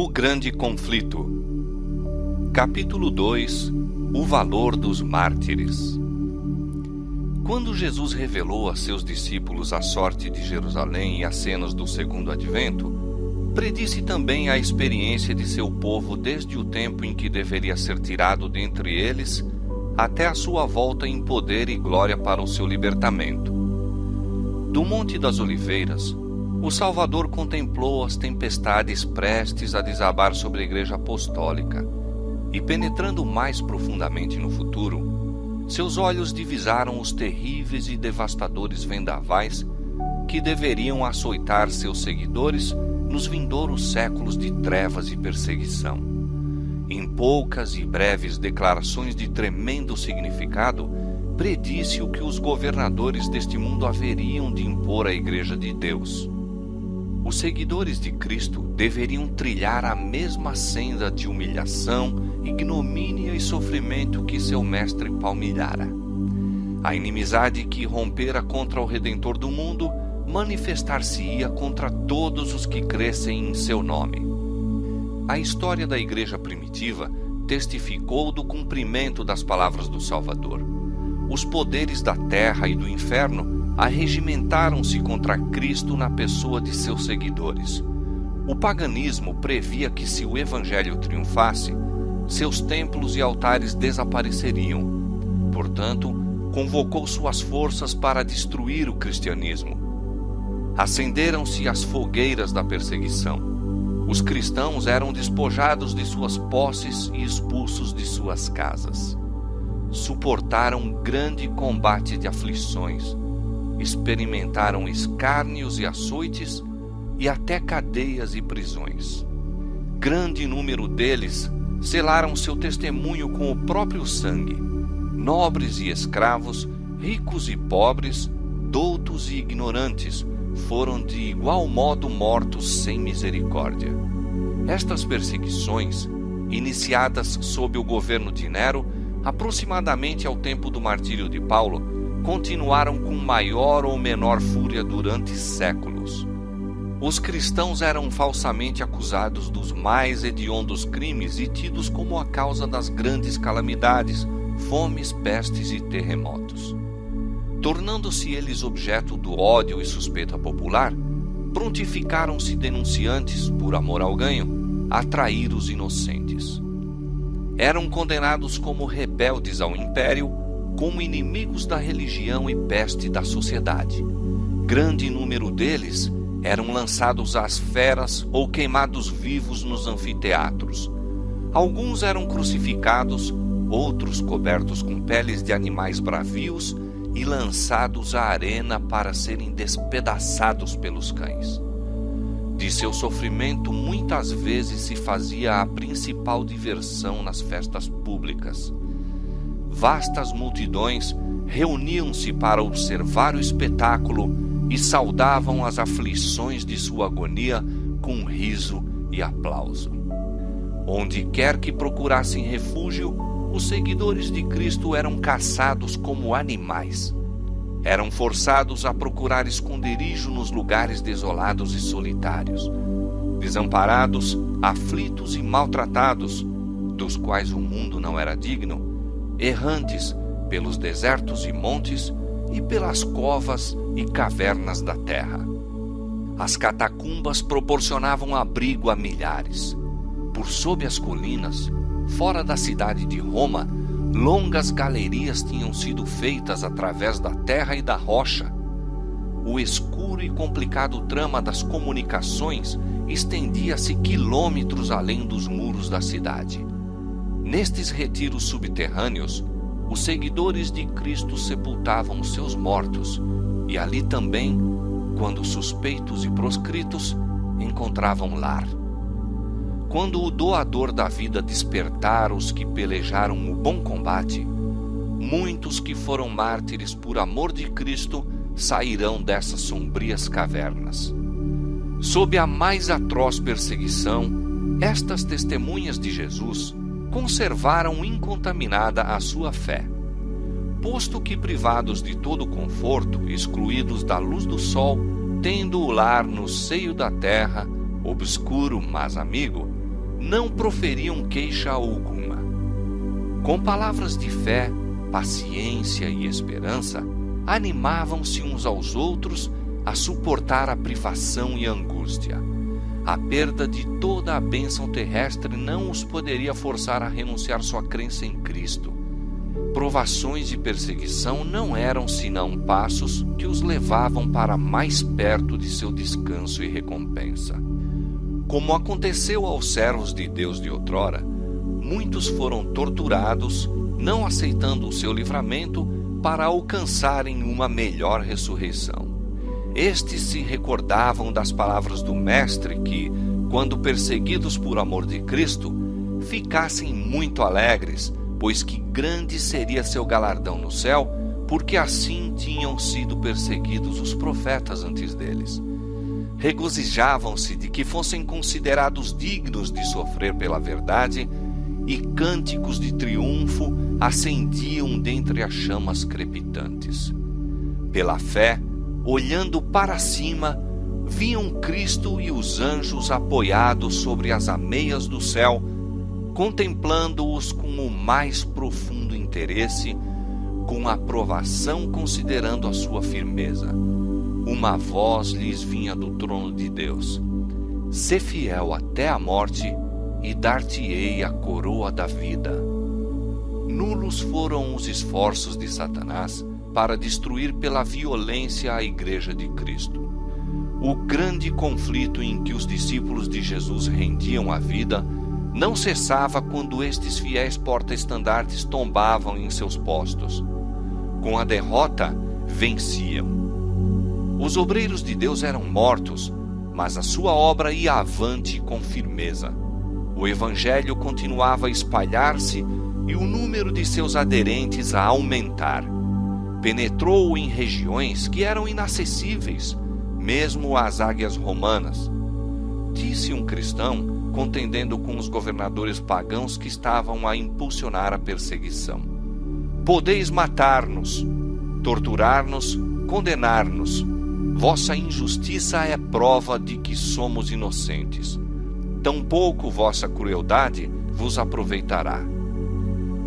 O grande conflito. Capítulo 2. O valor dos mártires. Quando Jesus revelou a seus discípulos a sorte de Jerusalém e as cenas do segundo advento, predisse também a experiência de seu povo desde o tempo em que deveria ser tirado dentre eles até a sua volta em poder e glória para o seu libertamento. Do Monte das Oliveiras, o Salvador contemplou as tempestades prestes a desabar sobre a Igreja Apostólica e, penetrando mais profundamente no futuro, seus olhos divisaram os terríveis e devastadores vendavais que deveriam açoitar seus seguidores nos vindouros séculos de trevas e perseguição. Em poucas e breves declarações de tremendo significado, predisse o que os governadores deste mundo haveriam de impor à Igreja de Deus. Os seguidores de Cristo deveriam trilhar a mesma senda de humilhação, ignomínia e sofrimento que seu mestre palmilhara. A inimizade que rompera contra o Redentor do mundo manifestar-se-ia contra todos os que crescem em seu nome. A história da Igreja primitiva testificou do cumprimento das palavras do Salvador. Os poderes da terra e do inferno arregimentaram-se contra Cristo na pessoa de seus seguidores. O paganismo previa que, se o Evangelho triunfasse, seus templos e altares desapareceriam. Portanto, convocou suas forças para destruir o cristianismo. Acenderam-se as fogueiras da perseguição. Os cristãos eram despojados de suas posses e expulsos de suas casas. Suportaram um grande combate de aflições. Experimentaram escárnios e açoites e até cadeias e prisões. Grande número deles selaram seu testemunho com o próprio sangue. Nobres e escravos, ricos e pobres, doutos e ignorantes, foram de igual modo mortos sem misericórdia. Estas perseguições, iniciadas sob o governo de Nero, aproximadamente ao tempo do martírio de Paulo, continuaram com maior ou menor fúria durante séculos. Os cristãos eram falsamente acusados dos mais hediondos crimes e tidos como a causa das grandes calamidades, fomes, pestes e terremotos. Tornando-se eles objeto do ódio e suspeita popular, prontificaram-se denunciantes, por amor ao ganho, a trair os inocentes. Eram condenados como rebeldes ao império, como inimigos da religião e peste da sociedade. Grande número deles eram lançados às feras ou queimados vivos nos anfiteatros. Alguns eram crucificados, outros cobertos com peles de animais bravios e lançados à arena para serem despedaçados pelos cães. De seu sofrimento muitas vezes se fazia a principal diversão nas festas públicas. Vastas multidões reuniam-se para observar o espetáculo e saudavam as aflições de sua agonia com riso e aplauso. Onde quer que procurassem refúgio, os seguidores de Cristo eram caçados como animais. Eram forçados a procurar esconderijo nos lugares desolados e solitários. Desamparados, aflitos e maltratados, dos quais o mundo não era digno, errantes pelos desertos e montes e pelas covas e cavernas da terra. As catacumbas proporcionavam abrigo a milhares. Por sob as colinas, fora da cidade de Roma, longas galerias tinham sido feitas através da terra e da rocha. O escuro e complicado trama das comunicações estendia-se quilômetros além dos muros da cidade. Nestes retiros subterrâneos, os seguidores de Cristo sepultavam seus mortos, e ali também, quando suspeitos e proscritos, encontravam lar. Quando o doador da vida despertar os que pelejaram o bom combate, muitos que foram mártires por amor de Cristo sairão dessas sombrias cavernas. Sob a mais atroz perseguição, estas testemunhas de Jesus conservaram incontaminada a sua fé. Posto que privados de todo conforto, excluídos da luz do sol, tendo o lar no seio da terra, obscuro mas amigo, não proferiam queixa alguma. Com palavras de fé, paciência e esperança, animavam-se uns aos outros a suportar a privação e a angústia. A perda de toda a bênção terrestre não os poderia forçar a renunciar sua crença em Cristo. Provações e perseguição não eram senão passos que os levavam para mais perto de seu descanso e recompensa. Como aconteceu aos servos de Deus de outrora, muitos foram torturados, não aceitando o seu livramento para alcançarem uma melhor ressurreição. Estes se recordavam das palavras do Mestre que, quando perseguidos por amor de Cristo, ficassem muito alegres, pois que grande seria seu galardão no céu, porque assim tinham sido perseguidos os profetas antes deles. Regozijavam-se de que fossem considerados dignos de sofrer pela verdade, e cânticos de triunfo acendiam dentre as chamas crepitantes. Pela fé, olhando para cima, viam Cristo e os anjos apoiados sobre as ameias do céu, contemplando-os com o mais profundo interesse, com aprovação considerando a sua firmeza. Uma voz lhes vinha do trono de Deus: "Sê fiel até a morte, e dar-te-ei a coroa da vida." Nulos foram os esforços de Satanás para destruir pela violência a Igreja de Cristo. O grande conflito em que os discípulos de Jesus rendiam a vida não cessava quando estes fiéis porta-estandartes tombavam em seus postos. Com a derrota, venciam. Os obreiros de Deus eram mortos, mas a sua obra ia avante com firmeza. O Evangelho continuava a espalhar-se e o número de seus aderentes a aumentar. Penetrou em regiões que eram inacessíveis, mesmo às águias romanas. Disse um cristão, contendendo com os governadores pagãos que estavam a impulsionar a perseguição: "Podeis matar-nos, torturar-nos, condenar-nos. Vossa injustiça é prova de que somos inocentes. Tampouco vossa crueldade vos aproveitará."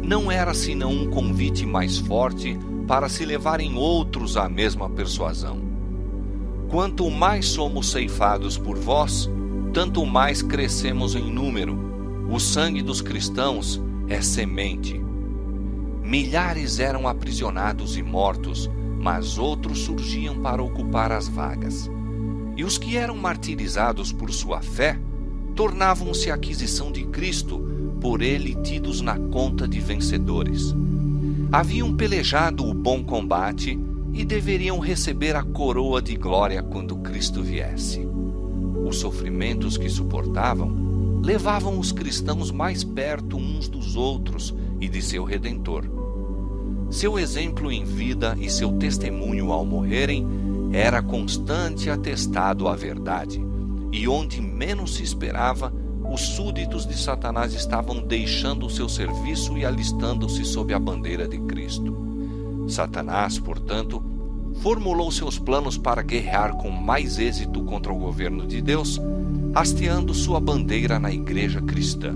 Não era senão um convite mais forte para se levarem outros à mesma persuasão. Quanto mais somos ceifados por vós, tanto mais crescemos em número. O sangue dos cristãos é semente. Milhares eram aprisionados e mortos, mas outros surgiam para ocupar as vagas. E os que eram martirizados por sua fé tornavam-se aquisição de Cristo, por ele tidos na conta de vencedores. Haviam pelejado o bom combate e deveriam receber a coroa de glória quando Cristo viesse. Os sofrimentos que suportavam levavam os cristãos mais perto uns dos outros e de seu Redentor. Seu exemplo em vida e seu testemunho ao morrerem era constante atestado à verdade, e onde menos se esperava, os súditos de Satanás estavam deixando o seu serviço e alistando-se sob a bandeira de Cristo. Satanás, portanto, formulou seus planos para guerrear com mais êxito contra o governo de Deus, hasteando sua bandeira na igreja cristã.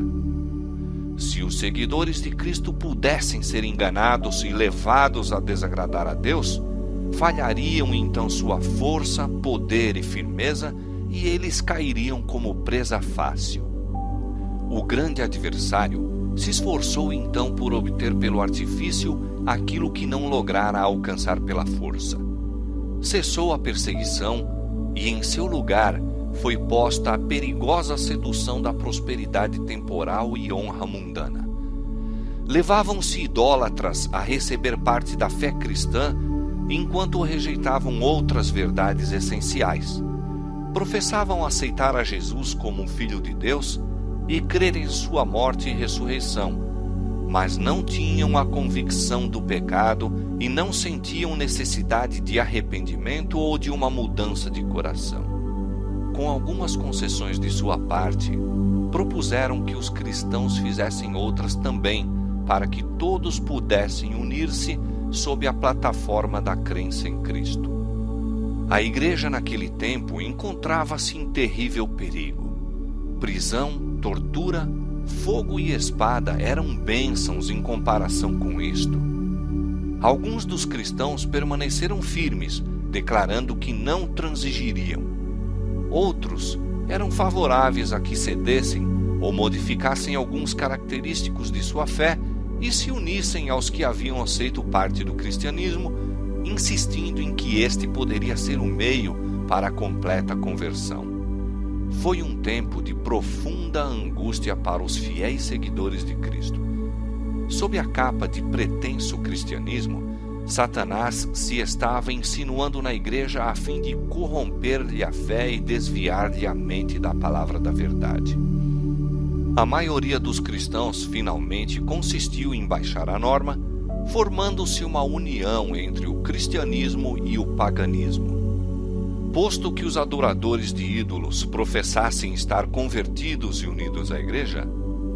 Se os seguidores de Cristo pudessem ser enganados e levados a desagradar a Deus, falhariam então sua força, poder e firmeza, e eles cairiam como presa fácil. O grande adversário se esforçou então por obter pelo artifício aquilo que não lograra alcançar pela força. Cessou a perseguição e em seu lugar foi posta a perigosa sedução da prosperidade temporal e honra mundana. Levavam-se idólatras a receber parte da fé cristã, enquanto rejeitavam outras verdades essenciais. Professavam aceitar a Jesus como um Filho de Deus e crer em sua morte e ressurreição, mas não tinham a convicção do pecado e não sentiam necessidade de arrependimento ou de uma mudança de coração. Com algumas concessões de sua parte, propuseram que os cristãos fizessem outras também, para que todos pudessem unir-se sob a plataforma da crença em Cristo. A igreja naquele tempo encontrava-se em terrível perigo. Prisão, tortura, fogo e espada eram bênçãos em comparação com isto. Alguns dos cristãos permaneceram firmes, declarando que não transigiriam. Outros eram favoráveis a que cedessem ou modificassem alguns característicos de sua fé e se unissem aos que haviam aceito parte do cristianismo, insistindo em que este poderia ser o meio para a completa conversão. Foi um tempo de profunda angústia para os fiéis seguidores de Cristo. Sob a capa de pretenso cristianismo, Satanás se estava insinuando na igreja a fim de corromper-lhe a fé e desviar-lhe a mente da palavra da verdade. A maioria dos cristãos finalmente consistiu em baixar a norma, formando-se uma união entre o cristianismo e o paganismo. Posto que os adoradores de ídolos professassem estar convertidos e unidos à igreja,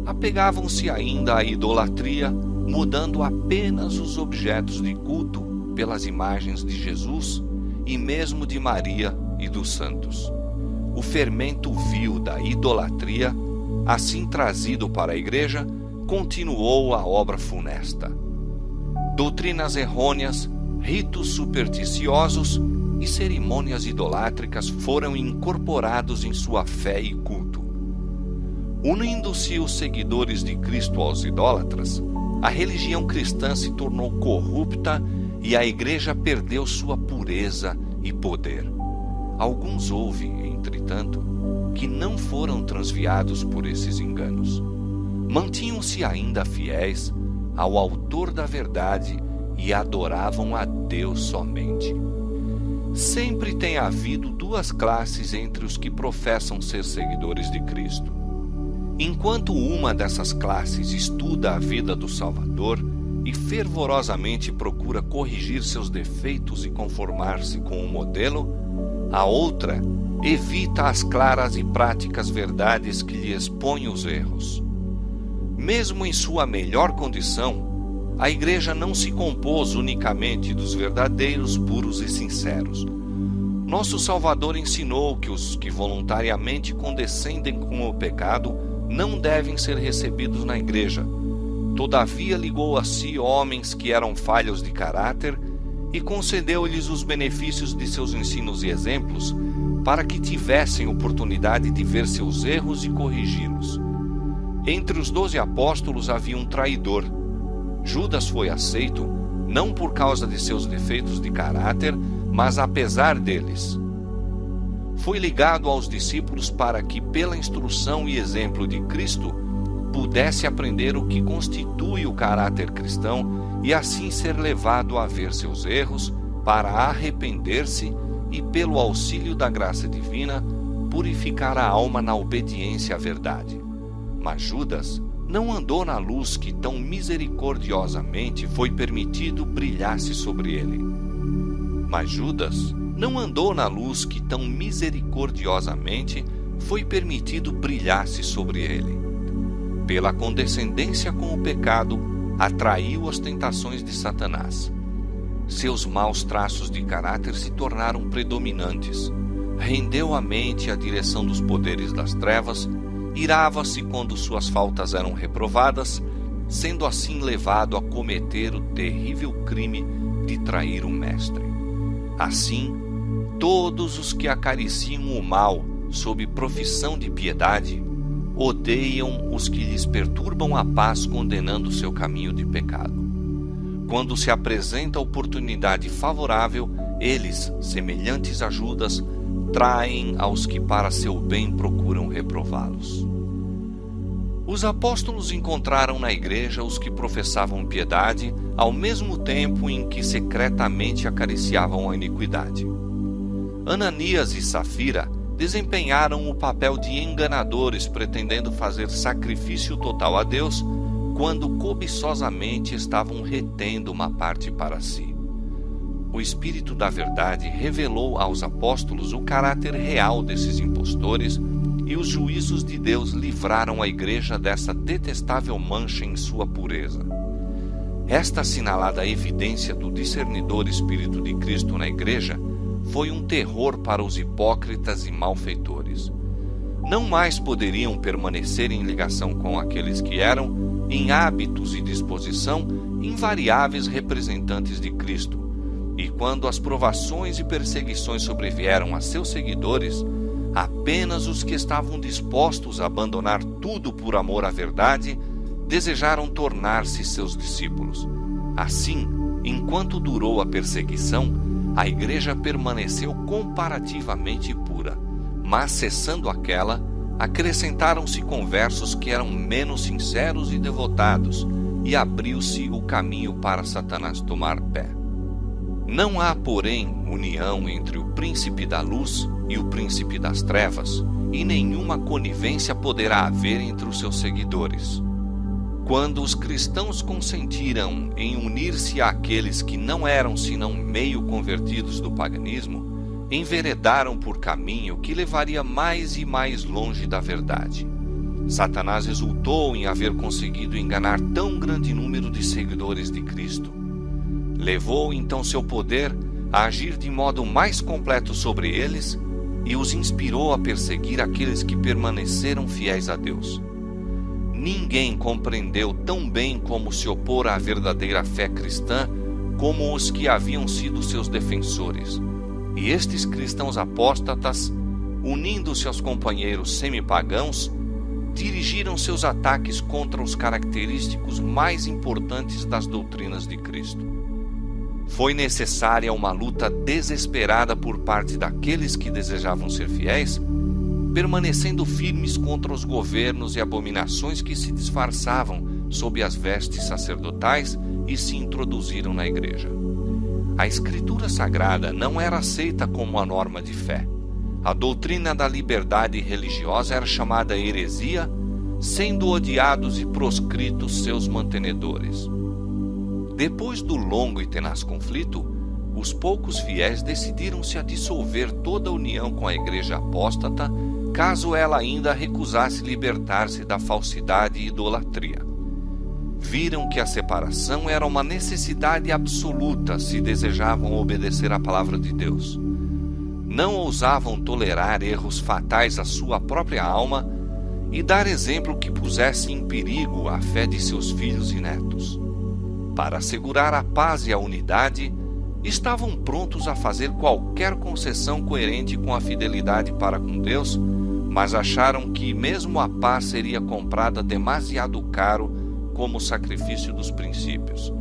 apegavam-se ainda à idolatria, mudando apenas os objetos de culto pelas imagens de Jesus e mesmo de Maria e dos santos. O fermento vil da idolatria, assim trazido para a igreja, continuou a obra funesta. Doutrinas errôneas, ritos supersticiosos e cerimônias idolátricas foram incorporados em sua fé e culto. Unindo-se os seguidores de Cristo aos idólatras, a religião cristã se tornou corrupta e a igreja perdeu sua pureza e poder. Alguns houve, entretanto, que não foram transviados por esses enganos. Mantinham-se ainda fiéis ao autor da verdade e adoravam a Deus somente. Sempre tem havido duas classes entre os que professam ser seguidores de Cristo. Enquanto uma dessas classes estuda a vida do Salvador e fervorosamente procura corrigir seus defeitos e conformar-se com o modelo, a outra evita as claras e práticas verdades que lhe expõem os erros. Mesmo em sua melhor condição, a igreja não se compôs unicamente dos verdadeiros, puros e sinceros. Nosso Salvador ensinou que os que voluntariamente condescendem com o pecado não devem ser recebidos na igreja. Todavia ligou a si homens que eram falhos de caráter e concedeu-lhes os benefícios de seus ensinos e exemplos para que tivessem oportunidade de ver seus erros e corrigi-los. Entre os 12 apóstolos havia um traidor. Judas foi aceito não por causa de seus defeitos de caráter, mas apesar deles. Foi ligado aos discípulos para que, pela instrução e exemplo de Cristo, pudesse aprender o que constitui o caráter cristão e assim ser levado a ver seus erros, para arrepender-se e, pelo auxílio da graça divina, purificar a alma na obediência à verdade. Mas Judas não andou na luz que tão misericordiosamente foi permitido brilhasse sobre ele. Mas Judas não andou na luz que tão misericordiosamente foi permitido brilhasse sobre ele. Pela condescendência com o pecado, atraiu as tentações de Satanás. Seus maus traços de caráter se tornaram predominantes. Rendeu a mente à direção dos poderes das trevas, irava-se quando suas faltas eram reprovadas, sendo assim levado a cometer o terrível crime de trair o mestre. Assim, todos os que acariciam o mal sob profissão de piedade odeiam os que lhes perturbam a paz, condenando seu caminho de pecado. Quando se apresenta a oportunidade favorável, eles, semelhantes a Judas, traem aos que para seu bem procuram reprová-los. Os apóstolos encontraram na igreja os que professavam piedade, ao mesmo tempo em que secretamente acariciavam a iniquidade. Ananias e Safira desempenharam o papel de enganadores, pretendendo fazer sacrifício total a Deus, quando cobiçosamente estavam retendo uma parte para si. O Espírito da Verdade revelou aos apóstolos o caráter real desses impostores, e os juízos de Deus livraram a igreja dessa detestável mancha em sua pureza. Esta assinalada evidência do discernidor Espírito de Cristo na igreja foi um terror para os hipócritas e malfeitores. não mais poderiam permanecer em ligação com aqueles que eram, em hábitos e disposição, invariáveis representantes de Cristo. E quando as provações e perseguições sobrevieram a seus seguidores, apenas os que estavam dispostos a abandonar tudo por amor à verdade desejaram tornar-se seus discípulos. Assim, enquanto durou a perseguição, a igreja permaneceu comparativamente pura, mas cessando aquela, acrescentaram-se conversos que eram menos sinceros e devotados, e abriu-se o caminho para Satanás tomar pé. Não há, porém, união entre o príncipe da luz e o príncipe das trevas, e nenhuma conivência poderá haver entre os seus seguidores. Quando os cristãos consentiram em unir-se àqueles que não eram senão meio convertidos do paganismo, enveredaram por caminho que levaria mais e mais longe da verdade. Satanás exultou em haver conseguido enganar tão grande número de seguidores de Cristo. Levou então seu poder a agir de modo mais completo sobre eles e os inspirou a perseguir aqueles que permaneceram fiéis a Deus. Ninguém compreendeu tão bem como se opor à verdadeira fé cristã como os que haviam sido seus defensores. E estes cristãos apóstatas, unindo-se aos companheiros semipagãos, dirigiram seus ataques contra os característicos mais importantes das doutrinas de Cristo. Foi necessária uma luta desesperada por parte daqueles que desejavam ser fiéis, permanecendo firmes contra os governos e abominações que se disfarçavam sob as vestes sacerdotais e se introduziram na igreja. A Escritura Sagrada não era aceita como a norma de fé. A doutrina da liberdade religiosa era chamada heresia, sendo odiados e proscritos seus mantenedores. Depois do longo e tenaz conflito, os poucos fiéis decidiram-se a dissolver toda a união com a igreja apóstata, caso ela ainda recusasse libertar-se da falsidade e idolatria. Viram que a separação era uma necessidade absoluta se desejavam obedecer à palavra de Deus. Não ousavam tolerar erros fatais à sua própria alma e dar exemplo que pusesse em perigo a fé de seus filhos e netos. Para assegurar a paz e a unidade, estavam prontos a fazer qualquer concessão coerente com a fidelidade para com Deus, mas acharam que mesmo a paz seria comprada demasiado caro como sacrifício dos princípios.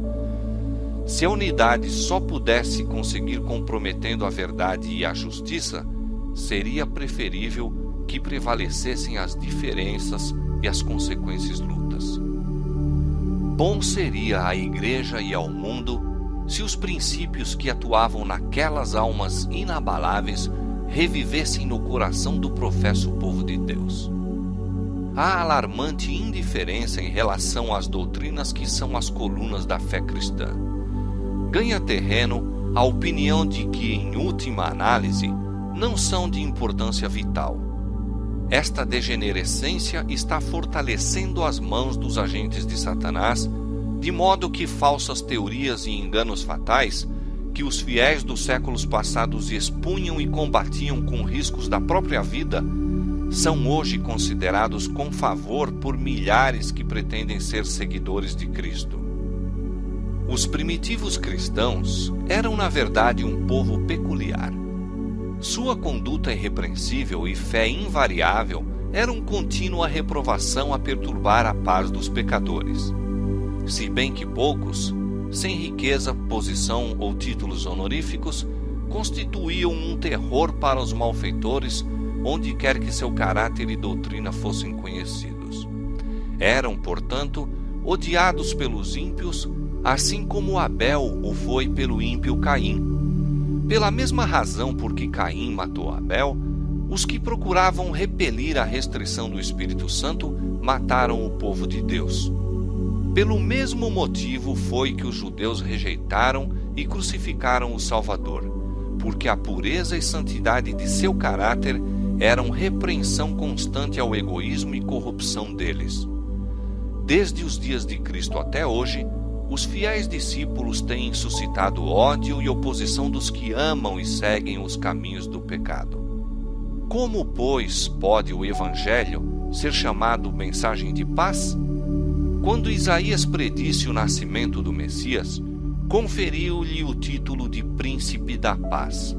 Se a unidade só pudesse conseguir comprometendo a verdade e a justiça, seria preferível que prevalecessem as diferenças e as consequentes lutas. Bom seria à igreja e ao mundo se os princípios que atuavam naquelas almas inabaláveis revivessem no coração do professo povo de Deus. Há alarmante indiferença em relação às doutrinas que são as colunas da fé cristã. Ganha terreno a opinião de que, em última análise, não são de importância vital. Esta degenerescência está fortalecendo as mãos dos agentes de Satanás, de modo que falsas teorias e enganos fatais, que os fiéis dos séculos passados expunham e combatiam com riscos da própria vida, são hoje considerados com favor por milhares que pretendem ser seguidores de Cristo. Os primitivos cristãos eram, na verdade, um povo peculiar. Sua conduta irrepreensível e fé invariável eram contínua reprovação a perturbar a paz dos pecadores. Se bem que poucos, sem riqueza, posição ou títulos honoríficos, constituíam um terror para os malfeitores onde quer que seu caráter e doutrina fossem conhecidos. Eram, portanto, odiados pelos ímpios, assim como Abel o foi pelo ímpio Caim. Pela mesma razão por que Caim matou Abel, os que procuravam repelir a restrição do Espírito Santo mataram o povo de Deus. Pelo mesmo motivo foi que os judeus rejeitaram e crucificaram o Salvador, porque a pureza e santidade de seu caráter eram repreensão constante ao egoísmo e corrupção deles. Desde os dias de Cristo até hoje, os fiéis discípulos têm suscitado ódio e oposição dos que amam e seguem os caminhos do pecado. Como, pois, pode o Evangelho ser chamado mensagem de paz? Quando Isaías predisse o nascimento do Messias, conferiu-lhe o título de Príncipe da Paz.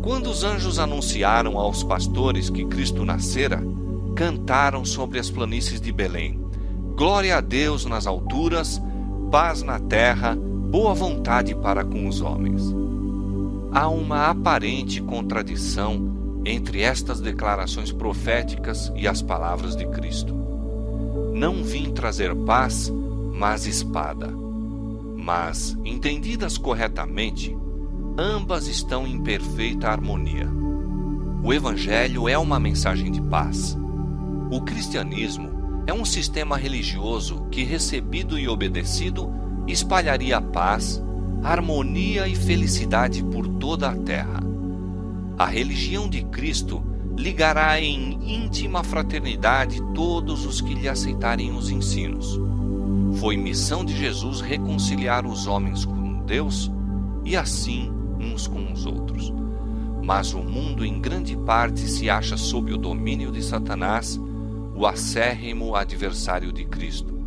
Quando os anjos anunciaram aos pastores que Cristo nascera, cantaram sobre as planícies de Belém: Glória a Deus nas alturas, paz na terra, boa vontade para com os homens. Há uma aparente contradição entre estas declarações proféticas e as palavras de Cristo. Não vim trazer paz, mas espada. Mas, entendidas corretamente, ambas estão em perfeita harmonia. O Evangelho é uma mensagem de paz. O cristianismo é um sistema religioso que, recebido e obedecido, espalharia paz, harmonia e felicidade por toda a terra. A religião de Cristo ligará em íntima fraternidade todos os que lhe aceitarem os ensinos. Foi missão de Jesus reconciliar os homens com Deus e assim uns com os outros. Mas o mundo em grande parte se acha sob o domínio de Satanás, o acérrimo adversário de Cristo.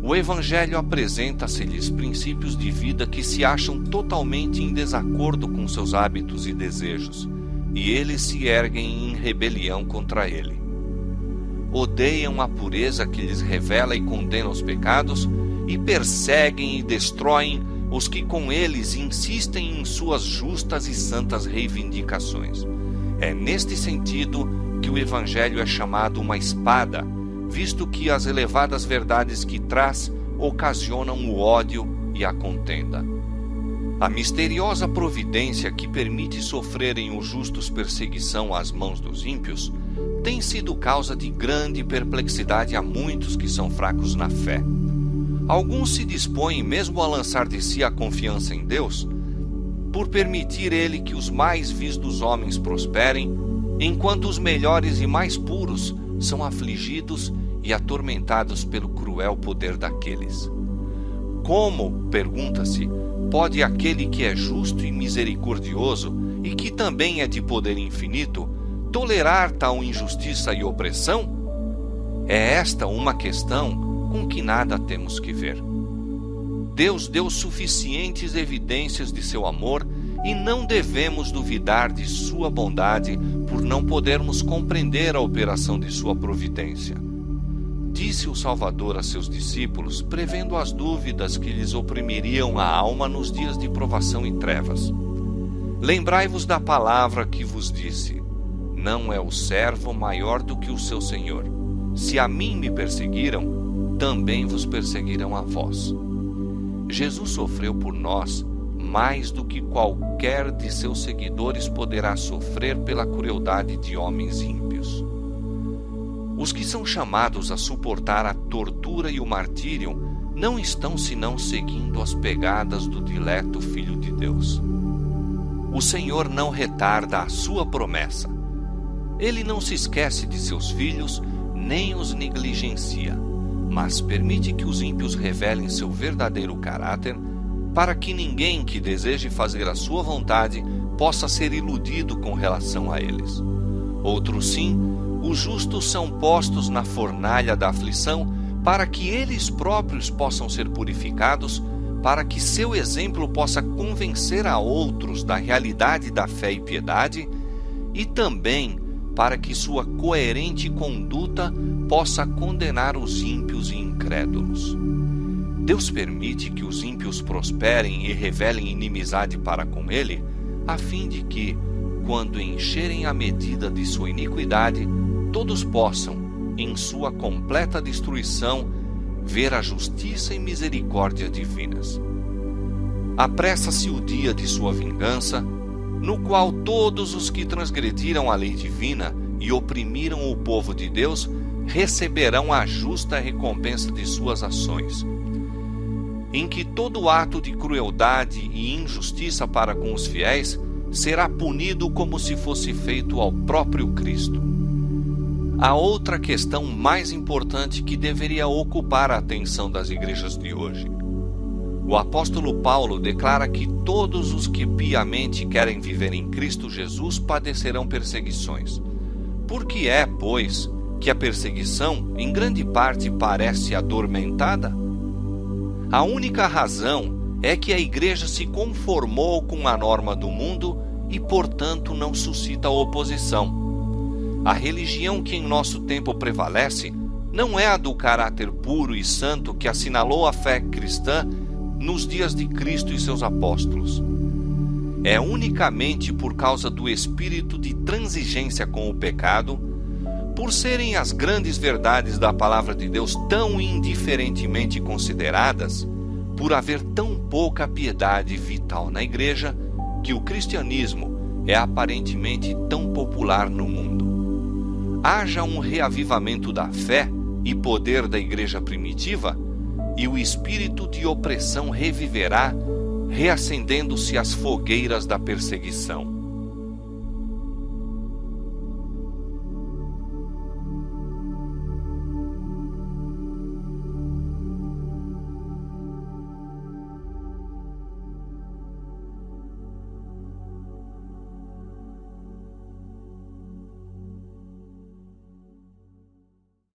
O Evangelho apresenta-se-lhes princípios de vida que se acham totalmente em desacordo com seus hábitos e desejos, e eles se erguem em rebelião contra ele. Odeiam a pureza que lhes revela e condena os pecados, e perseguem e destroem os que com eles insistem em suas justas e santas reivindicações. É neste sentido que o Evangelho é chamado uma espada, visto que as elevadas verdades que traz ocasionam o ódio e a contenda. A misteriosa providência que permite sofrerem os justos perseguição às mãos dos ímpios tem sido causa de grande perplexidade a muitos que são fracos na fé. Alguns se dispõem mesmo a lançar de si a confiança em Deus, por permitir Ele que os mais vis dos homens prosperem, enquanto os melhores e mais puros são afligidos e atormentados pelo cruel poder daqueles. Como, pergunta-se, pode aquele que é justo e misericordioso e que também é de poder infinito tolerar tal injustiça e opressão? É esta uma questão com que nada temos que ver. Deus deu suficientes evidências de seu amor e não devemos duvidar de sua bondade por não podermos compreender a operação de sua providência. Disse o Salvador a seus discípulos, prevendo as dúvidas que lhes oprimiriam a alma nos dias de provação e trevas. Lembrai-vos da palavra que vos disse: não é o servo maior do que o seu senhor. Se a mim me perseguiram, também vos perseguirão a vós. Jesus sofreu por nós mais do que qualquer de seus seguidores poderá sofrer pela crueldade de homens ímpios. Os que são chamados a suportar a tortura e o martírio não estão senão seguindo as pegadas do dileto Filho de Deus. O Senhor não retarda a sua promessa. Ele não se esquece de seus filhos, nem os negligencia, mas permite que os ímpios revelem seu verdadeiro caráter, para que ninguém que deseje fazer a sua vontade possa ser iludido com relação a eles. Outros sim, os justos são postos na fornalha da aflição, para que eles próprios possam ser purificados, para que seu exemplo possa convencer a outros da realidade da fé e piedade, e também para que sua coerente conduta possa condenar os ímpios e incrédulos. Deus permite que os ímpios prosperem e revelem inimizade para com ele, a fim de que, quando encherem a medida de sua iniquidade, todos possam, em sua completa destruição, ver a justiça e misericórdia divinas. Apressa-se o dia de sua vingança, no qual todos os que transgrediram a lei divina e oprimiram o povo de Deus receberão a justa recompensa de suas ações, em que todo ato de crueldade e injustiça para com os fiéis será punido como se fosse feito ao próprio Cristo. Há outra questão mais importante que deveria ocupar a atenção das igrejas de hoje. o apóstolo Paulo declara que todos os que piamente querem viver em Cristo Jesus padecerão perseguições. Por que é, pois, que a perseguição, em grande parte, parece adormentada? A única razão é que a igreja se conformou com a norma do mundo e, portanto, não suscita oposição. A religião que em nosso tempo prevalece não é a do caráter puro e santo que assinalou a fé cristã nos dias de Cristo e seus apóstolos. É unicamente por causa do espírito de transigência com o pecado, por serem as grandes verdades da palavra de Deus tão indiferentemente consideradas, por haver tão pouca piedade vital na igreja, que o cristianismo é aparentemente tão popular no mundo. Haja um reavivamento da fé e poder da igreja primitiva, e o espírito de opressão reviverá, reacendendo-se as fogueiras da perseguição.